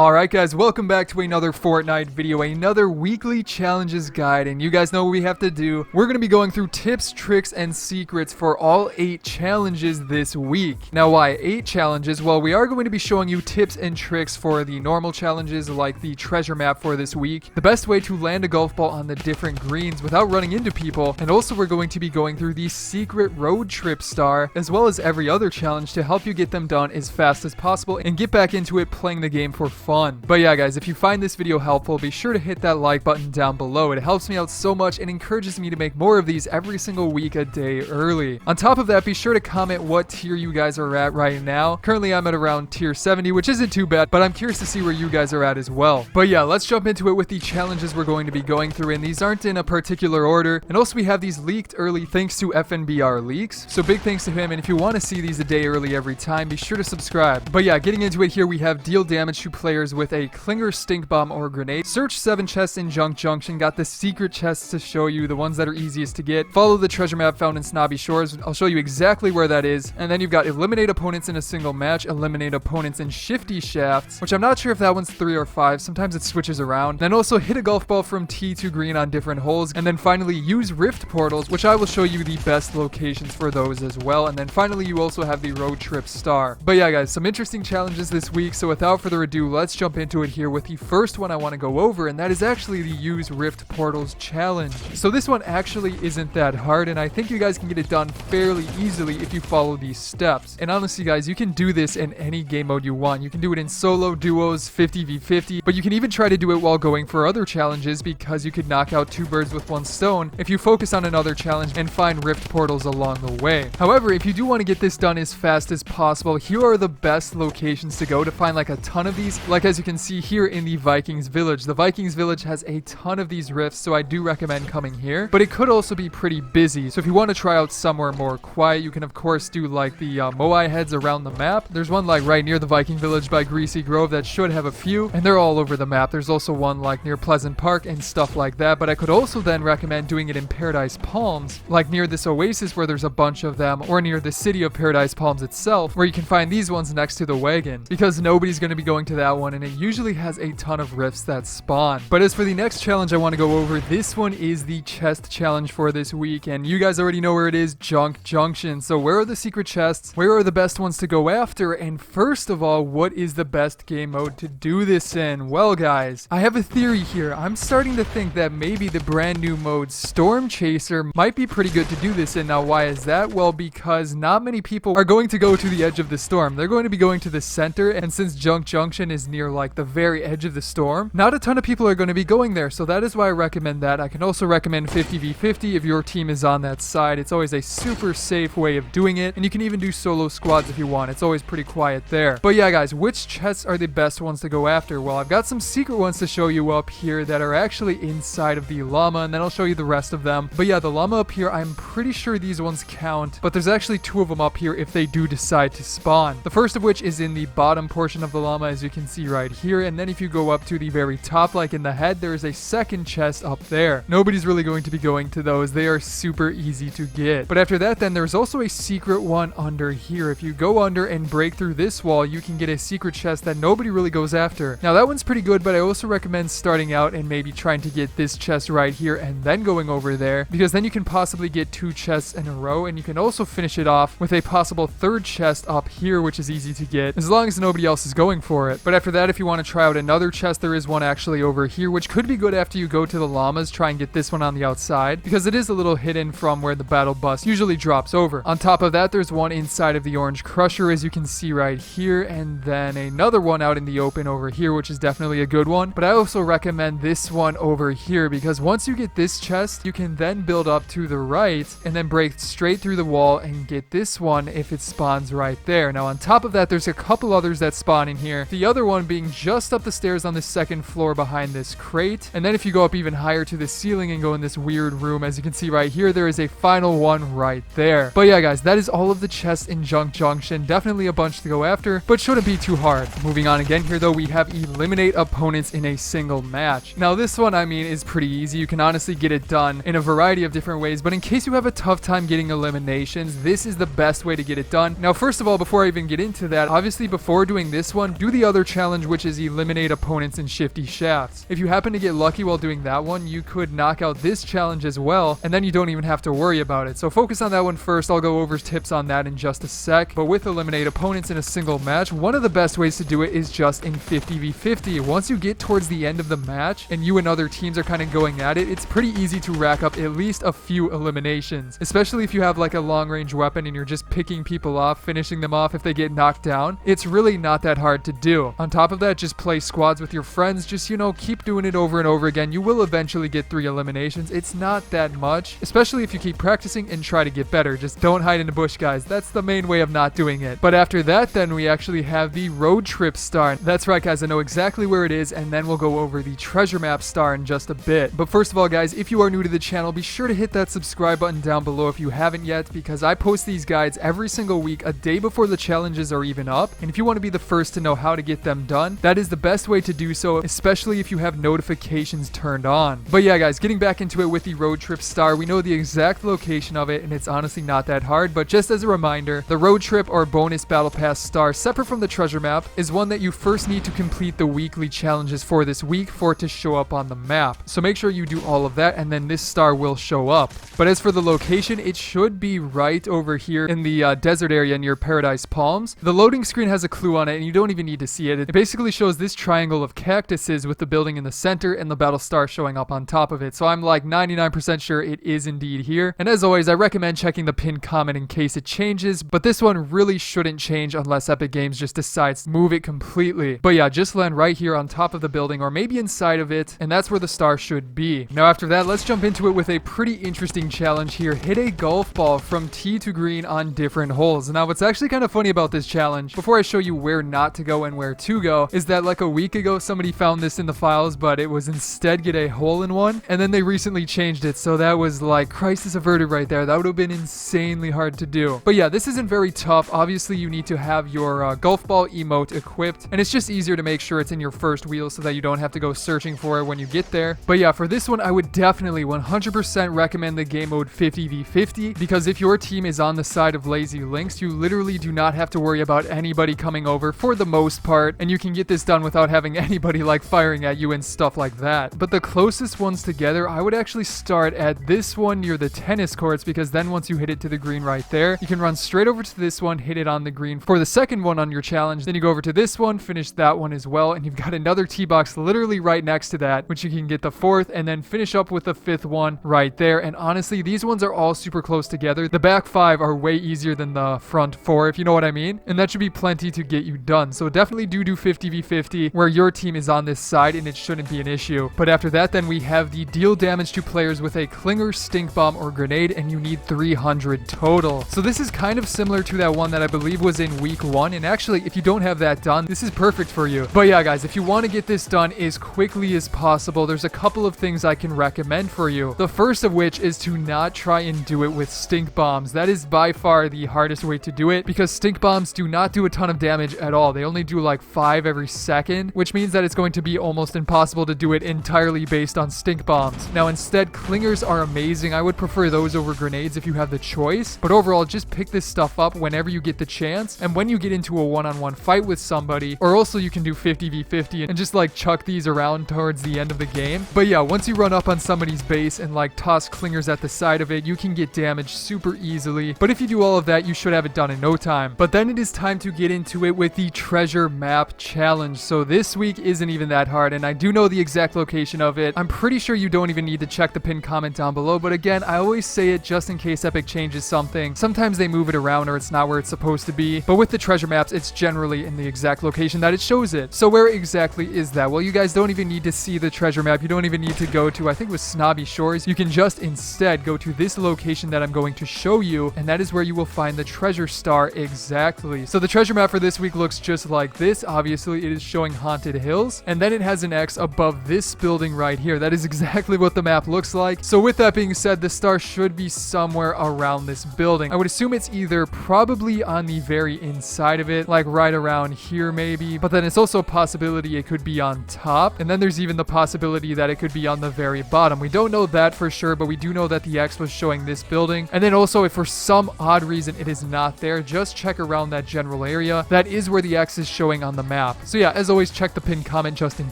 Alright guys, welcome back to another Fortnite video, another weekly challenges guide, and you guys know what we have to do. We're going to be going through tips, tricks, and secrets for all 8 challenges this week. Now why 8 challenges? Well, we are going to be showing you tips and tricks for the normal challenges like the treasure map for this week, the best way to land a golf ball on the different greens without running into people, and also we're going to be going through the secret road trip star, as well as every other challenge to help you get them done as fast as possible and get back into it playing the game for fun. But yeah guys, if you find this video helpful, be sure to hit that like button down below. It helps me out so much and encourages me to make more of these every single week a day early. On top of that, be sure to comment what tier you guys are at right now. Currently I'm at around tier 70, which isn't too bad, but I'm curious to see where you guys are at as well. But yeah, let's jump into it with the challenges we're going to be going through, and these aren't in a particular order. And also we have these leaked early thanks to FNBR Leaks, so big thanks to him, and if you want to see these a day early every time, be sure to subscribe. But yeah, getting into it here, we have deal damage to players with a clinger, stink bomb, or grenade. Search 7 chests in Junction. Got the secret chests to show you, the ones that are easiest to get. Follow the treasure map found in Snobby Shores. I'll show you exactly where that is. And then you've got eliminate opponents in a single match, eliminate opponents in shifty shafts, which I'm not sure if that one's 3 or 5. Sometimes it switches around. Then also hit a golf ball from T to green on different holes. And then finally use rift portals, which I will show you the best locations for those as well. And then finally you also have the road trip star. But yeah guys, some interesting challenges this week, so without further ado, let's jump into it here with the first one I want to go over, and that is actually the use rift portals challenge. So this one actually isn't that hard, and I think you guys can get it done fairly easily if you follow these steps. And honestly guys, you can do this in any game mode you want. You can do it in solo, duos, 50v50, but you can even try to do it while going for other challenges, because you could knock out 2 birds with 1 stone if you focus on another challenge and find rift portals along the way. However, if you do want to get this done as fast as possible, here are the best locations to go to find like a ton of these. Like as you can see here in the Vikings village. The Vikings village has a ton of these rifts, so I do recommend coming here, but it could also be pretty busy. So if you want to try out somewhere more quiet, you can of course do like the Moai heads around the map. There's one like right near the Viking village by Greasy Grove that should have a few, and they're all over the map. There's also one like near Pleasant Park and stuff like that, but I could also then recommend doing it in Paradise Palms, like near this oasis where there's a bunch of them, or near the city of Paradise Palms itself, where you can find these ones next to the wagon, because nobody's going to be going to that one, and it usually has a ton of rifts that spawn. But as for the next challenge I want to go over, this one is the chest challenge for this week, and you guys already know where it is, Junction. So where are the secret chests? Where are the best ones to go after? And first of all, what is the best game mode to do this in? Well guys, I have a theory here. I'm starting to think that maybe the brand new mode Storm Chaser might be pretty good to do this in. Now why is that? Well, because not many people are going to go to the edge of the storm. They're going to be going to the center, and since Junction is near like the very edge of the storm, not a ton of people are going to be going there, so that is why I recommend that. I can also recommend 50v50 if your team is on that side. It's always a super safe way of doing it, and you can even do solo squads if you want. It's always pretty quiet there. But yeah guys, which chests are the best ones to go after? Well, I've got some secret ones to show you up here that are actually inside of the llama, and then I'll show you the rest of them. But yeah, the llama up here, I'm pretty sure these ones count, but there's actually 2 of them up here if they do decide to spawn. The first of which is in the bottom portion of the llama, as you can see right here, and then if you go up to the very top, like in the head, there is a second chest up there. Nobody's really going to be going to those. They are super easy to get. But after that, then there's also a secret one under here. If you go under and break through this wall, you can get a secret chest that nobody really goes after. Now that one's pretty good, but I also recommend starting out and maybe trying to get this chest right here and then going over there, because then you can possibly get 2 chests in a row, and you can also finish it off with a possible 3rd chest up here, which is easy to get as long as nobody else is going for it. But after that, if you want to try out another chest, there is one actually over here, which could be good after you go to the llamas. Try and get this one on the outside, because it is a little hidden from where the battle bus usually drops over. On top of that, there's one inside of the orange crusher, as you can see right here, and then another one out in the open over here, which is definitely a good one. But I also recommend this one over here, because once you get this chest, you can then build up to the right and then break straight through the wall and get this one if it spawns right there. Now on top of that, there's a couple others that spawn in here, the other one being just up the stairs on the 2nd floor behind this crate. And then if you go up even higher to the ceiling and go in this weird room, as you can see right here, there is a final one right there. But yeah guys, that is all of the chests in Junction. Definitely a bunch to go after, but shouldn't be too hard. Moving on again here though, we have eliminate opponents in a single match. Now this one, I mean, is pretty easy. You can honestly get it done in a variety of different ways, but in case you have a tough time getting eliminations, this is the best way to get it done. Now first of all, before I even get into that, obviously before doing this one, do the other challenge challenge, which is eliminate opponents in shifty shafts. If you happen to get lucky while doing that one, you could knock out this challenge as well, and then you don't even have to worry about it. So focus on that one first. I'll go over tips on that in just a sec. But with eliminate opponents in a single match, one of the best ways to do it is just in 50v50. Once you get towards the end of the match and you and other teams are kind of going at it, it's pretty easy to rack up at least a few eliminations, especially if you have like a long range weapon and you're just picking people off, finishing them off if they get knocked down. It's really not that hard to do. On top of that, just play squads with your friends. Just, keep doing it over and over again. You will eventually get 3 eliminations. It's not that much, especially if you keep practicing and try to get better. Just don't hide in the bush, guys. That's the main way of not doing it. But after that, then we actually have the road trip star. That's right, guys. I know exactly where it is, and then we'll go over the treasure map star in just a bit. But first of all, guys, if you are new to the channel, be sure to hit that subscribe button down below if you haven't yet, because I post these guides every single week, a day before the challenges are even up. And if you want to be the first to know how to get them done, that is the best way to do so, especially if you have notifications turned on. But yeah, guys, getting back into it with the road trip star, we know the exact location of it, and it's honestly not that hard. But just as a reminder, the road trip or bonus battle pass star, separate from the treasure map, is one that you first need to complete the weekly challenges for this week for it to show up on the map. So make sure you do all of that, and then this star will show up. But as for the location, it should be right over here in the desert area near Paradise Palms. The loading screen has a clue on it, and you don't even need to see it. It basically shows this triangle of cactuses with the building in the center and the battle star showing up on top of it. So I'm like 99% sure it is indeed here. And as always, I recommend checking the pinned comment in case it changes, but this one really shouldn't change unless Epic Games just decides to move it completely. But yeah, just land right here on top of the building or maybe inside of it, and that's where the star should be. Now after that, let's jump into it with a pretty interesting challenge here. Hit a golf ball from tee to green on different holes. Now what's actually kind of funny about this challenge, before I show you where not to go and where to go, is that like a week ago somebody found this in the files, but it was instead get a hole in one, and then they recently changed it, so that was like crisis averted right there. That would have been insanely hard to do. But yeah, this isn't very tough. Obviously you need to have your golf ball emote equipped, and it's just easier to make sure it's in your first wheel so that you don't have to go searching for it when you get there. But yeah, for this one I would definitely 100% recommend the game mode 50v50, because if your team is on the side of lazy links, you literally do not have to worry about anybody coming over for the most part, and you can get this done without having anybody like firing at you and stuff like that. But the closest ones together, I would actually start at this one near the tennis courts, because then once you hit it to the green right there, you can run straight over to this one, hit it on the green for the second one on your challenge, then you go over to this one, finish that one as well, and you've got another tee box literally right next to that, which you can get the fourth, and then finish up with the fifth one right there. And honestly, these ones are all super close together. The back 5 are way easier than the front 4, if you know what I mean, and that should be plenty to get you done. So definitely do 50v50 where your team is on this side, and it shouldn't be an issue. But after that, then we have the deal damage to players with a clinger, stink bomb, or grenade, and you need 300 total. So this is kind of similar to that one that I believe was in week 1, and actually if you don't have that done, this is perfect for you. But yeah, guys, if you want to get this done as quickly as possible, there's a couple of things I can recommend for you. The first of which is to not try and do it with stink bombs. That is by far the hardest way to do it, because stink bombs do not do a ton of damage at all. They only do like 5 every second, which means that it's going to be almost impossible to do it entirely based on stink bombs. Now instead, clingers are amazing. I would prefer those over grenades if you have the choice, but overall just pick this stuff up whenever you get the chance, and when you get into a one-on-one fight with somebody, or also you can do 50v50 and just like chuck these around towards the end of the game. But yeah, once you run up on somebody's base and like toss clingers at the side of it, you can get damage super easily. But if you do all of that, you should have it done in no time. But then it is time to get into it with the treasure map challenge. So this week isn't even that hard, and I do know the exact location of it. I'm pretty sure you don't even need to check the pinned comment down below, but again, I always say it just in case Epic changes something. Sometimes they move it around or it's not where it's supposed to be, but with the treasure maps, it's generally in the exact location that it shows it. So where exactly is that? Well, you guys don't even need to see the treasure map. You don't even need to go to, I think it was Snobby Shores. You can just instead go to this location that I'm going to show you, and that is where you will find the treasure star exactly. So the treasure map for this week looks just like this. Obviously, it is showing haunted hills, and then it has an X above this building right here. That is exactly what the map looks like. So with that being said, the star should be somewhere around this building. I would assume it's either probably on the very inside of it, like right around here maybe, but then it's also a possibility it could be on top, and then there's even the possibility that it could be on the very bottom. We don't know that for sure, but we do know that the X was showing this building. And then also, if for some odd reason it is not there, just check around that general area. That is where the X is showing on the map. So yeah, as always, check the pinned comment just in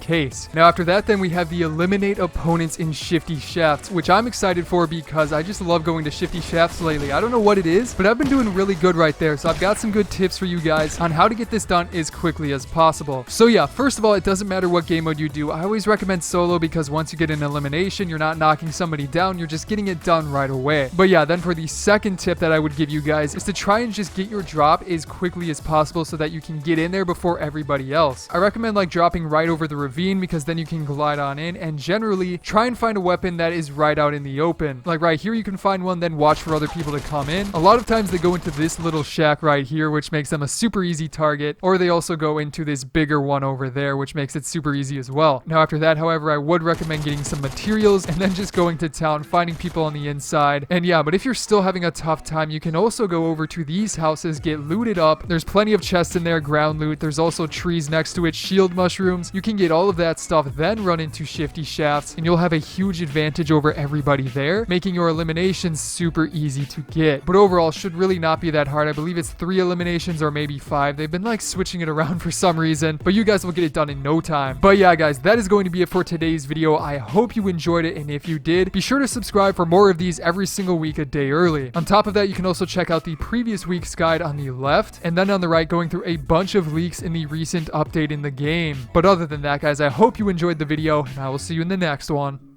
case. Now after that, then we have the eliminate opponents in shifty shafts, which I'm excited for because I just love going to shifty shafts lately. I don't know what it is, but I've been doing really good right there. So I've got some good tips for you guys on how to get this done as quickly as possible. So yeah, first of all, it doesn't matter what game mode you do. I always recommend solo because once you get an elimination, you're not knocking somebody down, you're just getting it done right away. But yeah, then for the second tip that I would give you guys is to try and just get your drop as quickly as possible so that you can get in there before everybody else. I recommend like dropping right over the ravine because then you can glide on in, and generally try and find a weapon that is right out in the open. Like right here you can find one, then watch for other people to come in. A lot of times they go into this little shack right here, which makes them a super easy target, or they also go into this bigger one over there, which makes it super easy as well. Now after that, however, I would recommend getting some materials and then just going to town, finding people on the inside. And yeah, but if you're still having a tough time, you can also go over to these houses, get looted up. There's plenty of chests in there, ground loot. There's also trees next to it, shield mushrooms. You can get all of that stuff, then run into shifty shafts, and you'll have a huge advantage over everybody there, making your eliminations super easy to get. But overall, should really not be that hard. I believe it's 3 eliminations or maybe 5. They've been like switching it around for some reason, but you guys will get it done in no time. But yeah, guys, that is going to be it for today's video. I hope you enjoyed it, and if you did, be sure to subscribe for more of these every single week a day early. On top of that, you can also check out the previous week's guide on the left, and then on the right, going through a bunch of leaks in the recent update in the game. But other than that, guys, I hope you enjoyed the video, and I will see you in the next one.